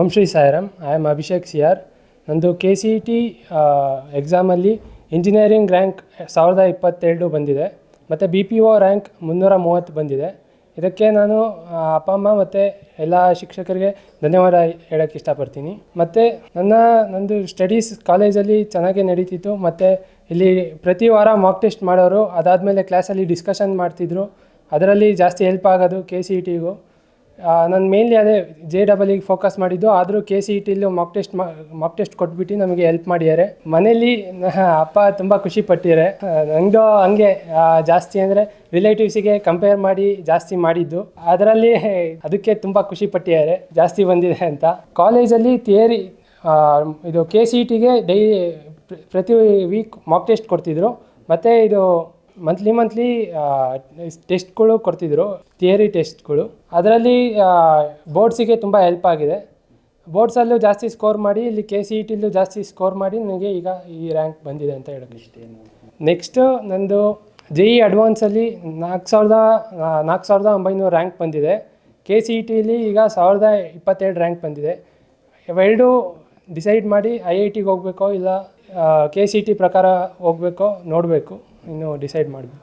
Om Shri Sairam. I am Abhishek C R. ನಂದು KCET ಎಕ್ಸಾಮಲ್ಲಿ engineering rank 1022 ಬಂದಿದೆ ಮತ್ತು BPO ರ್ಯಾಂಕ್ 330 ಬಂದಿದೆ. ಇದಕ್ಕೆ ನಾನು ಅಪ್ಪ ಅಮ್ಮ ಮತ್ತು ಎಲ್ಲ ಶಿಕ್ಷಕರಿಗೆ ಧನ್ಯವಾದ ಹೇಳೋಕ್ಕೆ ಇಷ್ಟಪಡ್ತೀನಿ. ಮತ್ತು ನಂದು ಸ್ಟಡೀಸ್ ಕಾಲೇಜಲ್ಲಿ ಚೆನ್ನಾಗೇ ನಡೀತಿತ್ತು. ಮತ್ತು ಇಲ್ಲಿ ಪ್ರತಿ ವಾರ ಮಾಕ್ ಟೆಸ್ಟ್ ಮಾಡೋರು, ಅದಾದಮೇಲೆ ಕ್ಲಾಸಲ್ಲಿ ಡಿಸ್ಕಷನ್ ಮಾಡ್ತಿದ್ರು. ಅದರಲ್ಲಿ ಜಾಸ್ತಿ ಹೆಲ್ಪ್ ಆಗೋದು KCETಗೂ. ನಾನು ಮೇನ್ಲಿ ಅದೇ JEE ಫೋಕಸ್ ಮಾಡಿದ್ದು. ಆದರೂ KCETಲ್ಲೂ ಮಾಕ್ ಟೆಸ್ಟ್ ಕೊಟ್ಬಿಟ್ಟು ನಮಗೆ ಹೆಲ್ಪ್ ಮಾಡಿದ್ದಾರೆ. ಮನೇಲಿ ಅಪ್ಪ ತುಂಬ ಖುಷಿ ಪಟ್ಟಿದ್ದಾರೆ. ನನಗೂ ಹಂಗೆ ಜಾಸ್ತಿ ಅಂದರೆ ರಿಲೇಟಿವ್ಸಿಗೆ ಕಂಪೇರ್ ಮಾಡಿ ಜಾಸ್ತಿ ಮಾಡಿದ್ದು, ಅದರಲ್ಲಿ ಅದಕ್ಕೆ ತುಂಬ ಖುಷಿ ಪಟ್ಟಿದ್ದಾರೆ ಜಾಸ್ತಿ ಬಂದಿದೆ ಅಂತ. ಕಾಲೇಜಲ್ಲಿ ಥಿಯರಿ ಇದು KCETಗೆ ಪ್ರತಿ ವೀಕ್ ಮಾಕ್ ಟೆಸ್ಟ್ ಕೊಡ್ತಿದ್ರು. ಮತ್ತು ಇದು ಮಂತ್ಲಿ ಟೆಸ್ಟ್ಗಳು ಕೊಡ್ತಿದ್ರು, ಥಿಯರಿ ಟೆಸ್ಟ್ಗಳು. ಅದರಲ್ಲಿ ಬೋರ್ಡ್ಸಿಗೆ ತುಂಬ ಹೆಲ್ಪ್ ಆಗಿದೆ. ಬೋರ್ಡ್ಸಲ್ಲೂ ಜಾಸ್ತಿ ಸ್ಕೋರ್ ಮಾಡಿ, ಇಲ್ಲಿ KCETಲ್ಲೂ ಜಾಸ್ತಿ ಸ್ಕೋರ್ ಮಾಡಿ ನನಗೆ ಈಗ ಈ ರ್ಯಾಂಕ್ ಬಂದಿದೆ ಅಂತ ಹೇಳೋಕ್ಕೆ ಇಷ್ಟ. ನೆಕ್ಸ್ಟು ನಂದು JEE ಅಡ್ವಾನ್ಸಲ್ಲಿ 4,900 ರ್ಯಾಂಕ್ ಬಂದಿದೆ. KCETಲಿ ಈಗ 1,022 ರ್ಯಾಂಕ್ ಬಂದಿದೆ. ಇವೆರಡೂ ಡಿಸೈಡ್ ಮಾಡಿ IITಗೆ ಹೋಗಬೇಕೋ ಇಲ್ಲ KCET ಪ್ರಕಾರ ಹೋಗಬೇಕೋ ನೋಡಬೇಕು, ಇನ್ನೂ ಡಿಸೈಡ್ ಮಾಡಬೇಕು.